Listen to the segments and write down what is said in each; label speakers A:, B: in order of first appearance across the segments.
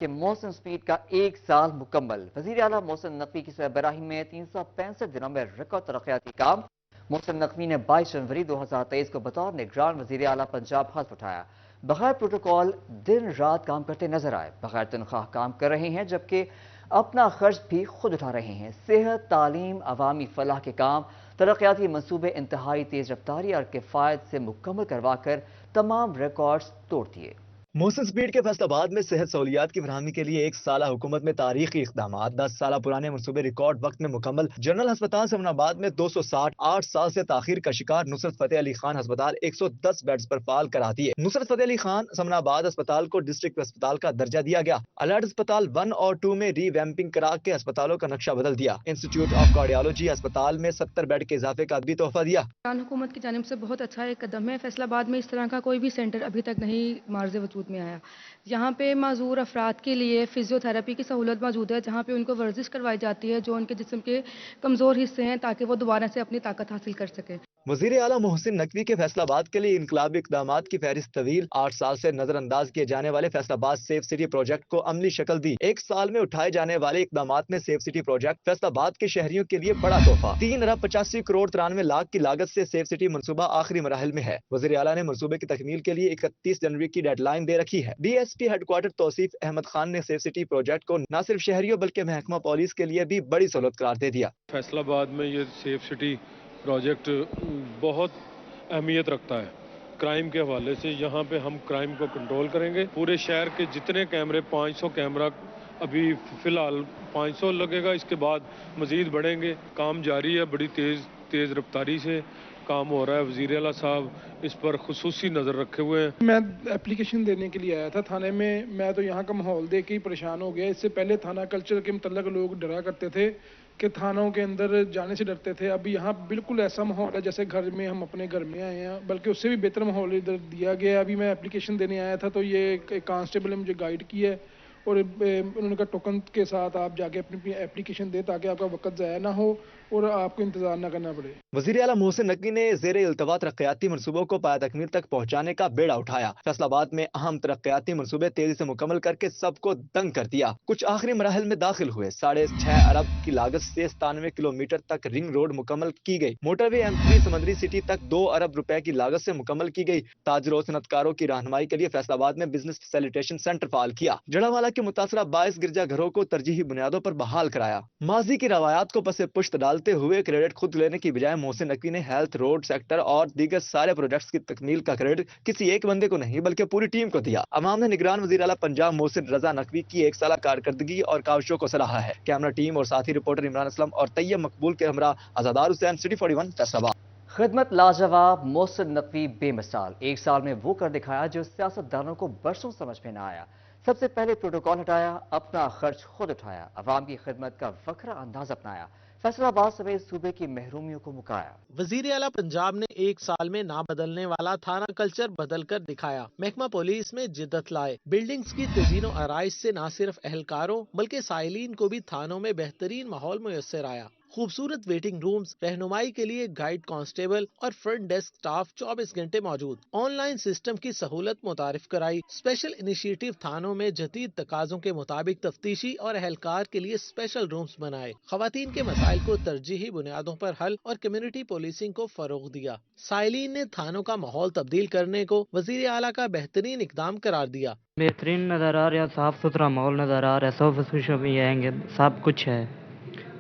A: کہ محسن سپیڈ کا 1 سال مکمل۔ وزیر اعلیٰ محسن نقوی کی سربراہی میں 365 دنوں میں ریکارڈ ترقیاتی کام۔ محسن نقوی نے 22 جنوری 2023 کو بطور نگران وزیر اعلیٰ پنجاب حلف اٹھایا۔ بغیر پروٹوکول دن رات کام کرتے نظر آئے، بغیر تنخواہ کام کر رہے ہیں، جبکہ اپنا خرچ بھی خود اٹھا رہے ہیں۔ صحت، تعلیم، عوامی فلاح کے کام، ترقیاتی منصوبے انتہائی تیز رفتاری اور کفایت سے مکمل کروا کر تمام ریکارڈز توڑ دیے۔
B: محسن سپیڈ کے فیصل آباد میں صحت سہولیات کی فراہمی کے لیے 1 سالہ حکومت میں تاریخی اقدامات، 10 سالہ پرانے منصوبے ریکارڈ وقت میں مکمل۔ جنرل ہسپتال سمن آباد میں 260، 8 سال سے تاخیر کا شکار نصرت فتح علی خان ہسپتال 110 بیڈز پر فعال کراتی ہے۔ نصرت فتح علی خان سمن آباد ہسپتال کو ڈسٹرکٹ ہسپتال کا درجہ دیا گیا۔ الرٹ ہسپتال 1 اور 2 میں ری ویمپنگ کرا کے ہسپتالوں کا نقشہ بدل دیا۔ انسٹیٹیوٹ آف کارڈیالوجی ہسپتال میں 70 بیڈ کے اضافے کا بھی تحفہ دیا۔
C: حکومت کی جانب سے بہت اچھا ایک قدم ہے۔ فیصل آباد میں اس طرح کا کوئی بھی سینٹر ابھی تک نہیں مارز وجود میں آیا۔ یہاں پہ معذور افراد کے لیے فزیو تھراپی کی سہولت موجود ہے، جہاں پہ ان کو ورزش کروائی جاتی ہے جو ان کے جسم کے کمزور حصے ہیں، تاکہ وہ دوبارہ سے اپنی طاقت حاصل کر سکیں۔
B: وزیر اعلیٰ محسن نقوی کے فیصل آباد کے لیے انقلابی اقدامات کی فہرست طویل۔ 8 سال سے نظر انداز کیے جانے والے فیصل آباد سیف سٹی پروجیکٹ کو عملی شکل دی۔ 1 سال میں اٹھائے جانے والے اقدامات میں سیف سٹی پروجیکٹ فیصل آباد کے شہریوں کے لیے بڑا تحفہ۔ 3 ارب 85 کروڑ 93 لاکھ کی لاگت سے سیف سٹی منصوبہ آخری مراحل میں ہے۔ وزیر اعلیٰ نے منصوبے کی تکمیل کے لیے 31 جنوری کی ڈیڈ لائن دے رکھی ہے۔ D S P head quarter توصیف احمد خان نے سیف سٹی پروجیکٹ کو نہ صرف شہریوں بلکہ محکمہ پولیس کے لیے بھی بڑی سہولت قرار دے دیا۔
D: فیصل آباد میں یہ سیف سٹی پروجیکٹ بہت اہمیت رکھتا ہے کرائم کے حوالے سے۔ یہاں پہ ہم کرائم کو کنٹرول کریں گے۔ پورے شہر کے جتنے کیمرے 500 کیمرہ ابھی فی الحال 500 لگے گا، اس کے بعد مزید بڑھیں گے۔ کام جاری ہے، بڑی تیز رفتاری سے کام ہو رہا ہے۔ وزیر اعلیٰ صاحب اس پر خصوصی نظر رکھے ہوئے ہیں۔
E: میں اپلیکیشن دینے کے لیے آیا تھا تھانے میں۔ میں تو یہاں کا ماحول دیکھ کے ہی پریشان ہو گیا۔ اس سے پہلے تھانہ کلچر کے متعلق لوگ ڈرا کرتے تھے کہ تھانوں کے اندر جانے سے ڈرتے تھے۔ اب یہاں بالکل ایسا ماحول ہے جیسے گھر میں ہم اپنے گھر میں آئے ہیں، بلکہ اس سے بھی بہتر ماحول ادھر دیا گیا ہے۔ ابھی میں اپلیکیشن دینے آیا تھا تو یہ ایک کانسٹیبل نے مجھے گائیڈ کیا ہے اور انہوں نے کہا ٹوکن کے ساتھ آپ جا کے اپنی اپلیکیشن دیں تاکہ آپ کا وقت ضائع نہ ہو اور آپ کو انتظار نہ کرنا پڑے۔
B: وزیر اعلیٰ محسن نقوی نے زیر التوا ترقیاتی منصوبوں کو پایہ تکمیل تک پہنچانے کا بیڑا اٹھایا۔ فیصل آباد میں اہم ترقیاتی منصوبے تیزی سے مکمل کر کے سب کو دنگ کر دیا۔ کچھ آخری مراحل میں داخل ہوئے۔ 6.5 ارب کی لاگت سے 97 کلومیٹر تک رنگ روڈ مکمل کی گئی۔ موٹر وے M3 سمندری سٹی تک 2 ارب روپے کی لاگت سے مکمل کی گئی۔ تاجروں صنعت کاروں کی رہنمائی کے لیے فیصل آباد میں بزنس فیسیلیٹیشن سینٹر فعال کیا۔ جڑاوالا کے متاثرہ 22 گرجا گھروں کو ترجیحی بنیادوں پر بحال کرایا۔ ماضی کی روایات کو پس پشت ڈالتے ہوئے کریڈٹ خود لینے کی بجائے محسن نقوی نے ہیلتھ، روڈ سیکٹر اور دیگر سارے پروجیکٹس کی تکمیل کا کریڈٹ کسی ایک بندے کو نہیں بلکہ پوری ٹیم کو دیا۔ عوام نے نگران وزیر اعلیٰ پنجاب محسن رضا نقوی کی 1 سالہ کارکردگی اور کاوشوں کو سراہا ہے۔ کیمرہ ٹیم اور ساتھی رپورٹر عمران اسلم اور طیب مقبول کے ہمراہ آزادار حسین، سٹی 41 فیصل آباد۔
A: خدمت لاجواب، محسن نقوی بے مثال۔ 1 سال میں وہ کر دکھایا جو سیاستدانوں کو برسوں سمجھ میں نہ آیا۔ سب سے پہلے پروٹوکول ہٹایا، اپنا خرچ خود اٹھایا، عوام کی خدمت کا وکھرا انداز اپنایا، فیصل آباد سمیت صوبے کی محرومیوں کو مکایا۔
F: وزیر اعلیٰ پنجاب نے 1 سال میں نہ بدلنے والا تھانہ کلچر بدل کر دکھایا۔ محکمہ پولیس میں جدت لائے۔ بلڈنگز کی تزئین و آرائش سے نہ صرف اہلکاروں بلکہ سائلین کو بھی تھانوں میں بہترین ماحول میسر آیا۔ خوبصورت ویٹنگ رومز، رہنمائی کے لیے گائیڈ کانسٹیبل اور فرنٹ ڈیسک سٹاف 24 گھنٹے موجود۔ آن لائن سسٹم کی سہولت متعارف کرائی۔ اسپیشل انیشیٹو تھانوں میں جدید تقاضوں کے مطابق تفتیشی اور اہلکار کے لیے اسپیشل رومز بنائے۔ خواتین کے مسائل کو ترجیحی بنیادوں پر حل اور کمیونٹی پولیسنگ کو فروغ دیا۔ سائلین نے تھانوں کا ماحول تبدیل کرنے کو وزیر اعلیٰ کا بہترین اقدام قرار دیا۔
G: بہترین نظر آ رہا ہے، صاف ستھرا ماحول نظر آ رہا ہے، 100% بھی آئیں گے، سب کچھ ہے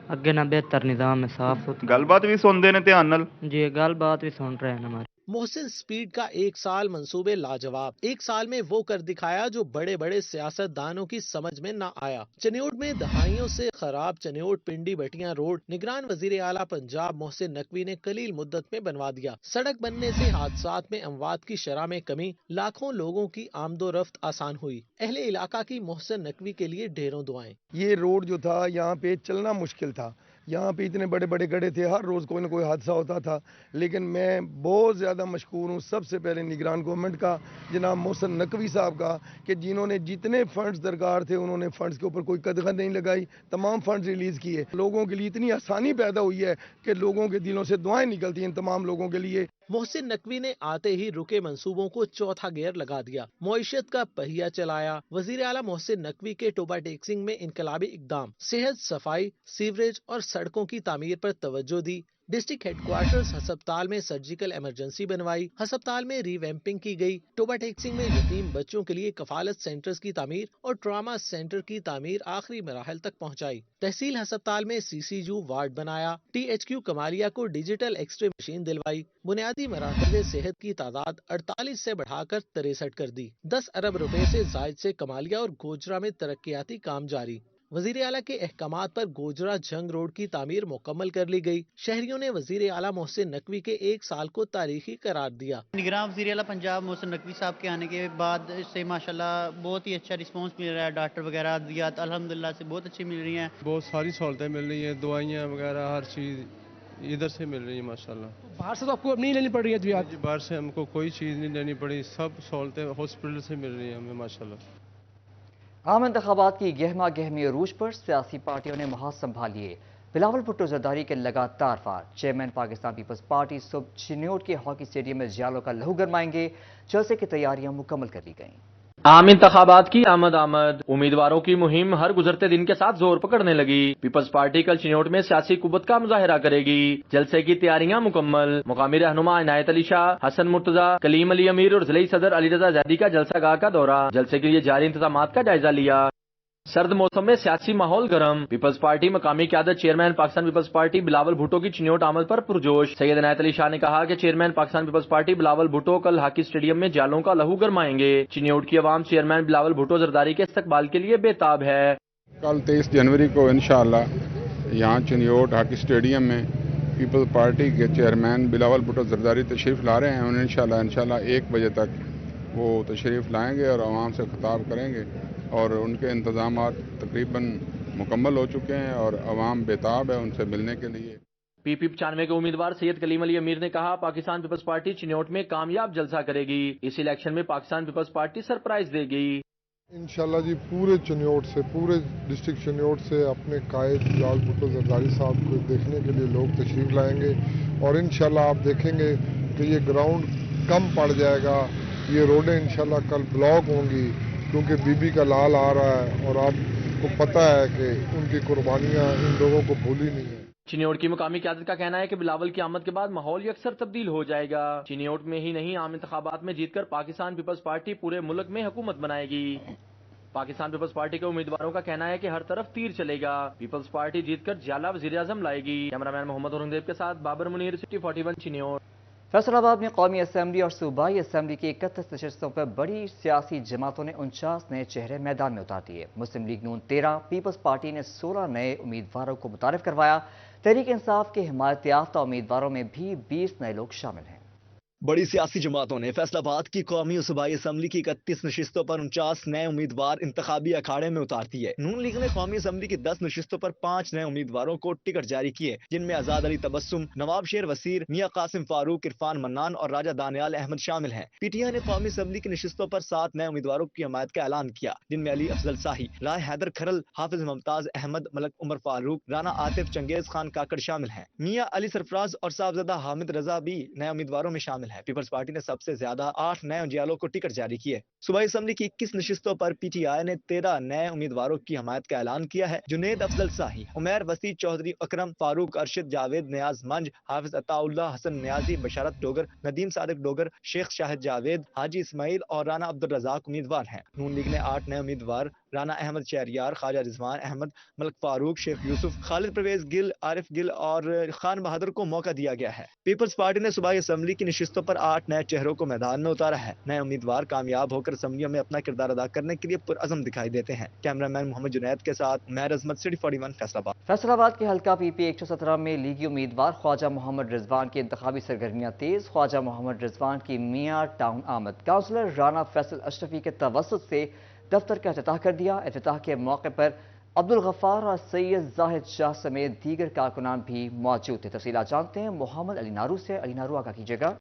G: اگے نہ بہتر نظام ہے، صاف ستھرا۔
H: گل بات بھی سنتے ہیں دھیان نال؟
G: جی گل بات بھی سن رہے ہیں ہمارے۔
F: محسن سپیڈ کا 1 سال منصوبے لاجواب۔ 1 سال میں وہ کر دکھایا جو بڑے بڑے سیاست دانوں کی سمجھ میں نہ آیا۔ چنیوٹ میں دہائیوں سے خراب چنیوٹ پنڈی بٹیاں روڈ نگران وزیر اعلیٰ پنجاب محسن نقوی نے قلیل مدت میں بنوا دیا۔ سڑک بننے سے حادثات میں اموات کی شرح میں کمی، لاکھوں لوگوں کی آمد و رفت آسان ہوئی۔ اہل علاقہ کی محسن نقوی کے لیے ڈھیروں دعائیں۔
E: یہ روڈ جو تھا یہاں پہ چلنا مشکل تھا، یہاں پہ اتنے بڑے بڑے گڑھے تھے، ہر روز کوئی نہ کوئی حادثہ ہوتا تھا، لیکن میں بہت زیادہ مشکور ہوں سب سے پہلے نگران گورنمنٹ کا، جناب محسن نقوی صاحب کا، کہ جنہوں نے جتنے فنڈز درکار تھے انہوں نے فنڈز کے اوپر کوئی قدغن نہیں لگائی، تمام فنڈز ریلیز کیے۔ لوگوں کے لیے اتنی آسانی پیدا ہوئی ہے کہ لوگوں کے دلوں سے دعائیں نکلتی ہیں تمام لوگوں کے لیے۔
F: محسن نقوی نے آتے ہی رکے منصوبوں کو چوتھا گیئر لگا دیا، معیشت کا پہیہ چلایا۔ وزیر اعلیٰ محسن نقوی کے ٹوبا ٹیکسنگ میں انقلابی اقدام، صحت، صفائی، سیوریج اور سڑکوں کی تعمیر پر توجہ دی۔ ڈسٹرکٹ ہیڈ کوارٹرز ہسپتال میں سرجیکل ایمرجنسی بنوائی، ہسپتال میں ری ویمپنگ کی گئی۔ ٹوبا ٹیکسنگ میں یتیم بچوں کے لیے کفالت سینٹرز کی تعمیر اور ٹراما سینٹر کی تعمیر آخری مراحل تک پہنچائی۔ تحصیل ہسپتال میں CCU وارڈ بنایا، THQ کمالیہ کو ڈیجیٹل ایکس رے مشین دلوائی۔ بنیادی مراکز صحت کی تعداد 48 سے بڑھا کر 63 کر دی۔ 10 ارب روپے سے زائد سے کمالیہ اور گوجرا میں ترقیاتی کام جاری۔ وزیر اعلیٰ کے احکامات پر گوجرا جھنگ روڈ کی تعمیر مکمل کر لی گئی۔ شہریوں نے وزیر اعلیٰ محسن نقوی کے 1 سال کو تاریخی قرار دیا۔
H: نگراں وزیر اعلیٰ پنجاب محسن نقوی صاحب کے آنے کے بعد سے ماشاءاللہ بہت ہی اچھا رسپانس مل رہا ہے، ڈاکٹر وغیرہ ادویات الحمدللہ سے بہت اچھی مل رہی ہیں۔
D: بہت ساری سہولتیں مل رہی ہیں، دوائیاں وغیرہ ہر چیز ادھر سے مل رہی ہے ماشاءاللہ۔
E: باہر سے تو آپ کو اب نہیں لینی پڑ رہی ہے ادویات؟
D: جی باہر سے ہم کو کوئی چیز نہیں لینی پڑی، سب سہولتیں ہاسپٹل سے مل رہی ہیں ہمیں ماشاءاللہ۔
A: عام انتخابات کی گہما گہمی عروج پر سیاسی پارٹیوں نے محاذ سنبھال لیے۔ بلاول بھٹو زرداری کے لگاتار وار، چیئرمین پاکستان پیپلز پارٹی صبح چنیوٹ کے ہاکی اسٹیڈیم میں جالوں کا لہو گرمائیں گے۔ جلسے کی تیاریاں مکمل کر لی گئیں۔
I: عام انتخابات کی آمد امیدواروں کی مہم ہر گزرتے دن کے ساتھ زور پکڑنے لگی۔ پیپلز پارٹی کل چنیوٹ میں سیاسی قوت کا مظاہرہ کرے گی۔ جلسے کی تیاریاں مکمل۔ مقامی رہنما عنایت علی شاہ، حسن مرتضی، کلیم علی امیر اور ضلعی صدر علی رضا زیدی کا جلسہ گاہ کا دورہ، جلسے کے لیے جاری انتظامات کا جائزہ لیا۔ سرد موسم میں سیاسی ماحول گرم، پیپلز پارٹی مقامی قیادت چیئرمین پاکستان پیپلز پارٹی بلاول بھٹو کی چنیوٹ آمد پر پرجوش۔ سید عنایت علی شاہ نے کہا کہ چیئرمین پاکستان پیپلز پارٹی بلاول بھٹو کل ہاکی اسٹیڈیم میں جالوں کا لہو گرمائیں گے۔ چنیوٹ کی عوام چیئرمین بلاول بھٹو زرداری کے استقبال کے لیے بے تاب ہے۔
J: کل 23 جنوری کو انشاءاللہ یہاں چنیوٹ ہاکی اسٹیڈیم میں پیپلز پارٹی کے چیئرمین بلاول بھٹو زرداری تشریف لا رہے ہیں۔ انشاءاللہ 1 بجے تک وہ تشریف لائیں گے اور عوام سے خطاب کریں گے، اور ان کے انتظامات تقریباً مکمل ہو چکے ہیں اور عوام بےتاب ہے ان سے ملنے کے لیے۔
I: PP 95 کے امیدوار سید کلیم علی امیر نے کہا پاکستان پیپلز پارٹی چنیوٹ میں کامیاب جلسہ کرے گی، اس الیکشن میں پاکستان پیپلز پارٹی سرپرائز دے گی۔
K: انشاءاللہ جی پورے چنیوٹ سے، پورے ڈسٹرکٹ چنیوٹ سے اپنے قائد بلاول بھٹو زرداری صاحب کو دیکھنے کے لیے لوگ تشریف لائیں گے، اور انشاءاللہ آپ دیکھیں گے کہ یہ گراؤنڈ کم پڑ جائے گا، یہ روڈیں انشاءاللہ کل بلاک ہوں گی، کیونکہ بی بی کا لال آ رہا ہے اور آپ کو پتہ ہے کہ ان کی قربانیاں ان لوگوں کو بھولی نہیں ہیں۔
I: چنیوٹ کی مقامی قیادت کا کہنا ہے کہ بلاول کی آمد کے بعد ماحول یکسر تبدیل ہو جائے گا۔ چنیوٹ میں ہی نہیں، عام انتخابات میں جیت کر پاکستان پیپلز پارٹی پورے ملک میں حکومت بنائے گی۔ پاکستان پیپلز پارٹی کے امیدواروں کا کہنا ہے کہ ہر طرف تیر چلے گا، پیپلز پارٹی جیت کر جعلی وزیر اعظم لائے گی۔ کیمرہ مین محمد اورنگزیب کے ساتھ بابر منیر، سٹی 41 چنیوٹ۔
A: فیصل آباد میں قومی اسمبلی اور صوبائی اسمبلی کی 31 نشستوں پر بڑی سیاسی جماعتوں نے 49 نئے چہرے میدان میں اتار دیے۔ مسلم لیگ نون 13، پیپلز پارٹی نے 16 نئے امیدواروں کو متعارف کروایا۔ تحریک انصاف کے حمایت یافتہ امیدواروں میں بھی 20 نئے لوگ شامل ہیں۔
B: بڑی سیاسی جماعتوں نے فیصل آباد کی قومی اور صوبائی اسمبلی کی 31 نشستوں پر 49 نئے امیدوار انتخابی اکھاڑے میں اتار دیے۔ نون لیگ نے قومی اسمبلی کی 10 نشستوں پر 5 نئے امیدواروں کو ٹکٹ جاری کیے، جن میں آزاد علی تبسم، نواب شیر وزیر، میاں قاسم فاروق، عرفان منان اور راجہ دانیال احمد شامل ہیں۔ پی ٹی آئی نے قومی اسمبلی کی نشستوں پر 7 نئے امیدواروں کی حمایت کا اعلان کیا، جن میں علی افضل شاہی، رائے حیدر کھرل، حافظ ممتاز احمد، ملک عمر فاروق، رانا عاطف، چنگیز خان کاکڑ شامل ہیں۔ میاں علی سرفراز اور صاحبزادہ حامد رضا بھی نئے امیدواروں میں شامل ہیں۔ پیپلز پارٹی نے سب سے زیادہ 8 نئے اجیالوں کو ٹکٹ جاری کیے۔ صوبائی اسمبلی کی 21 نشستوں پر پی ٹی آئی نے 13 نئے امیدواروں کی حمایت کا اعلان کیا ہے۔ جنید افضل شاہی، عمیر وسیع چودھری، اکرم فاروق ارشد، جاوید نیاز منج، حافظ عطا اللہ، حسن نیازی، بشارت ڈوگر، ندیم صادق ڈوگر، شیخ شاہد جاوید، حاجی اسماعیل اور رانا عبدالرزاق امیدوار ہیں۔ نون لیگ نے 8 نئے امیدوار رانا احمد شہریار، خواجہ رضوان احمد، ملک فاروق، شیخ یوسف، خالد پرویز گل، عارف گل اور خان بہادر کو موقع دیا گیا ہے۔ پیپلز پارٹی نے صوبائی اسمبلی کی نشستوں پر 8 نئے چہروں کو میدان میں اتارا ہے۔ نئے امیدوار کامیاب ہو کر اسمبلیوں میں اپنا کردار ادا کرنے کے لیے پرعزم دکھائی دیتے ہیں۔ کیمرہ مین محمد جنید کے ساتھ مہر عظمت، سٹی 41 فیصل آباد۔
A: فیصل آباد کے حلقہ پی پی 117 میں لیگی امیدوار خواجہ محمد رضوان کی انتخابی سرگرمیاں تیز۔ خواجہ محمد رضوان کی میاں ٹاؤن آمد، کاؤنسلر رانا فیصل اشرفی کے توسط سے دفتر کا افتتاح کر دیا۔ افتتاح کے موقع پر عبدالغفار اور سید زاہد شاہ سمیت دیگر کارکنان بھی موجود تھے۔ تفصیلات جانتے ہیں محمد علی نارو سے۔ علی نارو، آگاہ کیجیے گا۔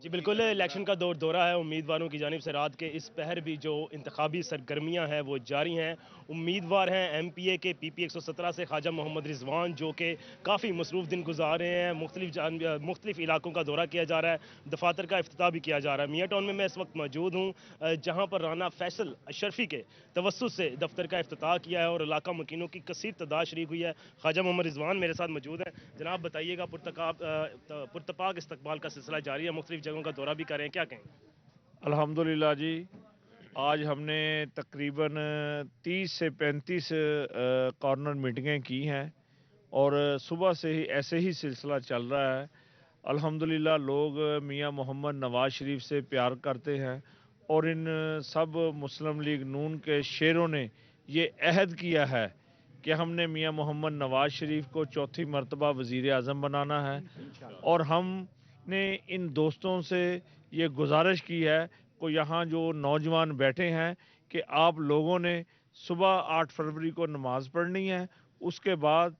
L: جی بالکل، الیکشن کا دورہ ہے امیدواروں کی جانب سے. رات کے اس پہر بھی جو انتخابی سرگرمیاں ہیں وہ جاری ہیں. امیدوار ہیں ایم پی اے کے پی پی 117 سے خواجہ محمد رضوان، جو کہ کافی مصروف دن گزار رہے ہیں. مختلف علاقوں کا دورہ کیا جا رہا ہے، دفاتر کا افتتاح بھی کیا جا رہا ہے. میاں ٹاؤن میں اس وقت موجود ہوں، جہاں پر رانا فیصل اشرفی کے توسط سے دفتر کا افتتاح کیا ہے اور علاقہ مکینوں کی کثیر تعداد شریک ہوئی ہے. خواجہ محمد رضوان میرے ساتھ موجود ہیں. جناب بتائیے گا، پرتپاک استقبال کا سلسلہ جاری ہے، مختلف جگہوں کا دورہ بھی کر رہے ہیں، کیا کہیں؟
M: الحمدللہ جی، آج ہم نے تقریباً 30 سے 35 کارنر میٹنگیں کی ہیں اور صبح سے ہی ایسے ہی سلسلہ چل رہا ہے. الحمدللہ لوگ میاں محمد نواز شریف سے پیار کرتے ہیں اور ان سب مسلم لیگ نون کے شیروں نے یہ عہد کیا ہے کہ ہم نے میاں محمد نواز شریف کو چوتھی مرتبہ وزیر اعظم بنانا ہے. اور ہم نے ان دوستوں سے یہ گزارش کی ہے کہ یہاں جو نوجوان بیٹھے ہیں کہ آپ لوگوں نے صبح 8 فروری کو نماز پڑھنی ہے. اس کے بعد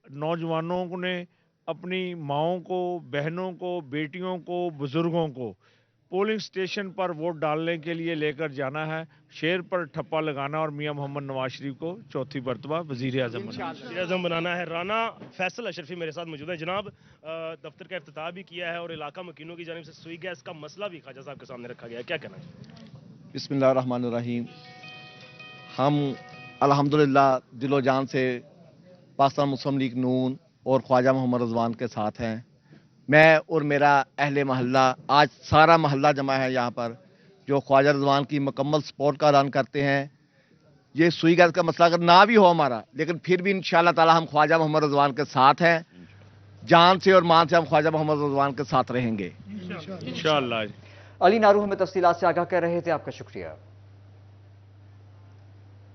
M: نوجوانوں نے اپنی ماؤں کو، بہنوں کو، بیٹیوں کو، بزرگوں کو پولنگ سٹیشن پر ووٹ ڈالنے کے لیے لے کر جانا ہے، شیر پر ٹھپا لگانا اور میاں محمد نواز شریف کو چوتھی مرتبہ وزیر اعظم
L: بنانا ہے. رانا فیصل اشرفی میرے ساتھ موجود ہے. جناب، دفتر کا افتتاح بھی کیا ہے اور علاقہ مکینوں کی جانب سے سوئی گیس کا مسئلہ بھی خواجہ صاحب کے سامنے رکھا گیا ہے، کیا کہنا ہے؟
N: بسم اللہ الرحمن الرحیم. ہم الحمدللہ دل و جان سے پاکستان مسلم لیگ نون اور خواجہ محمد رضوان کے ساتھ ہیں. میں اور میرا اہل محلہ، آج سارا محلہ جمع ہے یہاں پر، جو خواجہ رضوان کی مکمل سپورٹ کا اعلان کرتے ہیں. یہ سوئی گیس کا مسئلہ اگر نہ بھی ہو ہمارا، لیکن پھر بھی انشاءاللہ تعالی ہم خواجہ محمد رضوان کے ساتھ ہیں. جان سے اور مان سے ہم خواجہ محمد رضوان کے ساتھ رہیں گے
M: انشاءاللہ.
A: علی نارو ہمیں تفصیلات سے آگاہ کر رہے تھے، آپ کا شکریہ.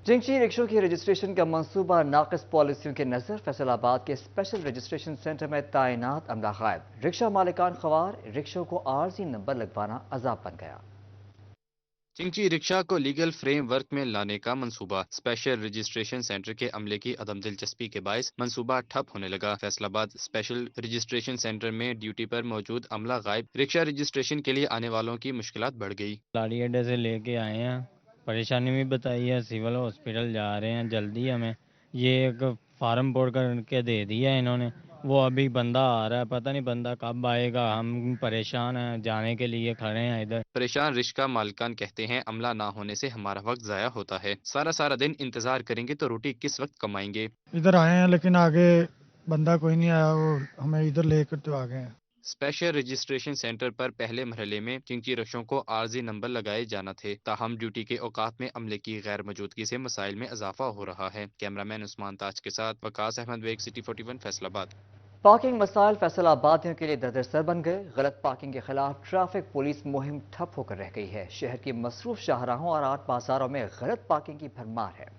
A: چنگچی رکشوں کی رجسٹریشن کا منصوبہ ناقص پالیسیوں کے نظر فیصل آباد کے اسپیشل رجسٹریشن سینٹر میں تعینات عملہ غائب. رکشہ مالکان خوار، رکشوں کو عارضی نمبر لگوانا عذاب بن گیا.
O: چنگچی رکشہ کو لیگل فریم ورک میں لانے کا منصوبہ اسپیشل رجسٹریشن سینٹر کے عملے کی عدم دلچسپی کے باعث منصوبہ ٹھپ ہونے لگا. فیصل آباد اسپیشل رجسٹریشن سینٹر میں ڈیوٹی پر موجود عملہ غائب، رکشہ رجسٹریشن کے لیے آنے والوں کی مشکلات بڑھ گئی.
P: لاڑی اڈے سے لے کے آئے ہیں، پریشانی بھی بتائی ہے، سول ہاسپٹل جا رہے ہیں، جلدی ہمیں یہ ایک فارم پوڑ کر کے دے دیا انہوں نے. وہ ابھی بندہ آ رہا ہے، پتہ نہیں بندہ کب آئے گا. ہم پریشان ہیں، جانے کے لیے کھڑے ہیں ادھر.
O: پریشان رکشہ مالکان کہتے ہیں عملہ نہ ہونے سے ہمارا وقت ضائع ہوتا ہے. سارا دن انتظار کریں گے تو روٹی کس وقت کمائیں گے.
Q: ادھر آئے ہیں لیکن آگے بندہ کوئی نہیں آیا، وہ ہمیں ادھر لے کر تو آ گئے ہیں.
O: اسپیشل رجسٹریشن سینٹر پر پہلے مرحلے میں چنگچی رکشوں کو عارضی نمبر لگائے جانا تھے، تاہم ڈیوٹی کے اوقات میں عملے کی غیر موجودگی سے مسائل میں اضافہ ہو رہا ہے. کیمرامین عثمان تاج کے ساتھ وقاص احمد بیگ، سٹی 41 فیصل آباد.
A: پارکنگ مسائل فیصل آبادیوں کے لیے دردر سر بن گئے. غلط پارکنگ کے خلاف ٹریفک پولیس مہم ٹھپ ہو کر رہ گئی ہے. شہر کی مصروف شاہراہوں اور 8 بازاروں میں غلط پارکنگ کی بھرمار ہے.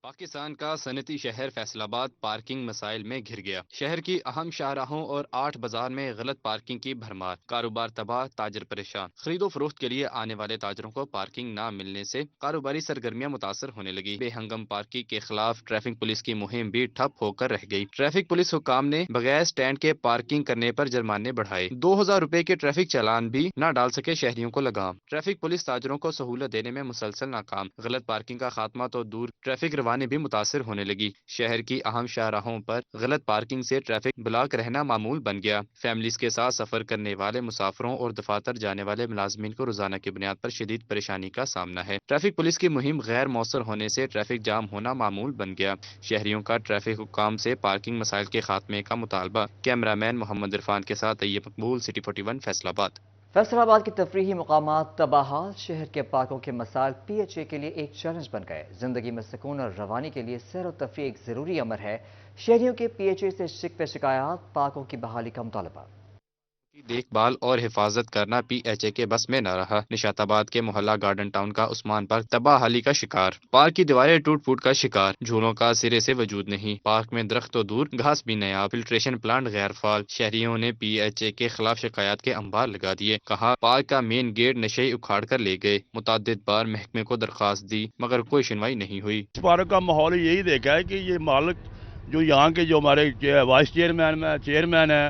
O: پاکستان کا صنعتی شہر فیصل آباد پارکنگ مسائل میں گھر گیا. شہر کی اہم شاہراہوں اور 8 بازار میں غلط پارکنگ کی بھرمار، کاروبار تباہ، تاجر پریشان. خرید و فروخت کے لیے آنے والے تاجروں کو پارکنگ نہ ملنے سے کاروباری سرگرمیاں متاثر ہونے لگی. بے ہنگم پارکنگ کے خلاف ٹریفک پولیس کی مہم بھی ٹھپ ہو کر رہ گئی. ٹریفک پولیس حکام نے بغیر سٹینڈ کے پارکنگ کرنے پر جرمانے بڑھائے. 2000 روپے کے ٹریفک چالان بھی نہ ڈال سکے شہریوں کو لگام. ٹریفک پولیس تاجروں کو سہولت دینے میں مسلسل ناکام. غلط پارکنگ کا خاتمہ تو دور، ٹریفک روانی بھی متاثر ہونے لگی. شہر کی اہم شاہراہوں پر غلط پارکنگ سے ٹریفک بلاک رہنا معمول بن گیا. فیملیز کے ساتھ سفر کرنے والے مسافروں اور دفاتر جانے والے ملازمین کو روزانہ کی بنیاد پر شدید پریشانی کا سامنا ہے. ٹریفک پولیس کی مہم غیر مؤثر ہونے سے ٹریفک جام ہونا معمول بن گیا. شہریوں کا ٹریفک حکام سے پارکنگ مسائل کے خاتمے کا مطالبہ. کیمرامین محمد عرفان کے ساتھ طیب مقبول، سٹی 41 فیصل آباد.
A: فیصل آباد کی تفریحی مقامات تباہال. شہر کے پارکوں کے مسائل پی ایچ اے کے لیے ایک چیلنج بن گئے. زندگی میں سکون اور روانی کے لیے سیر و تفریح ایک ضروری امر ہے. شہریوں کے پی ایچ اے سے شکوے شکایات، پارکوں کی بحالی کا مطالبہ.
O: دیکھ بھال اور حفاظت کرنا پی ایچ اے کے بس میں نہ رہا. نشاط آباد کے محلہ گارڈن ٹاؤن کا عثمان پارک تباہالی کا شکار. پارک کی دیواریں ٹوٹ پھوٹ کا شکار. جھولوں کا سرے سے وجود نہیں. پارک میں درخت تو دور، گھاس بھی نایاب. فلٹریشن پلانٹ غیر فعال. شہریوں نے پی ایچ اے کے خلاف شکایات کے انبار لگا دیے. کہا پارک کا مین گیٹ نشے اکھاڑ کر لے گئے. متعدد بار محکمے کو درخواست دی مگر کوئی سنوائی نہیں ہوئی.
R: پارک کا ماحول یہی دیکھا ہے کہ یہ مالک جو یہاں کے جو ہمارے وائس چیئرمین ہیں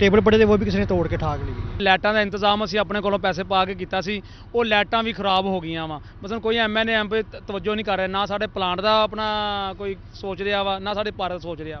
Q: ਟੇਬਲ ਪੜੇ ਤੇ ਉਹ ਵੀ ਕਿਸੇ ਨੇ ਤੋੜ ਕੇ ਠਾਕ ਲਈ।
S: ਲਾਈਟਾਂ ਦਾ ਇੰਤਜ਼ਾਮ ਅਸੀਂ ਆਪਣੇ ਕੋਲੋਂ ਪੈਸੇ ਪਾ ਕੇ ਕੀਤਾ ਸੀ, ਉਹ ਲਾਈਟਾਂ ਵੀ ਖਰਾਬ ਹੋ ਗਈਆਂ ਵਾ। ਮਤਲਬ ਕੋਈ ਐਮਐਨਏ ਐਮਪੀ ਤਵੱਜੋ ਨਹੀਂ ਕਰ ਰਿਹਾ, ਨਾ ਸਾਡੇ ਪਲਾਂਟ ਦਾ ਆਪਣਾ ਕੋਈ ਸੋਚ ਰਿਹਾ ਵਾ, ਨਾ ਸਾਡੇ ਭਾਰਤ ਸੋਚ ਰਿਹਾ।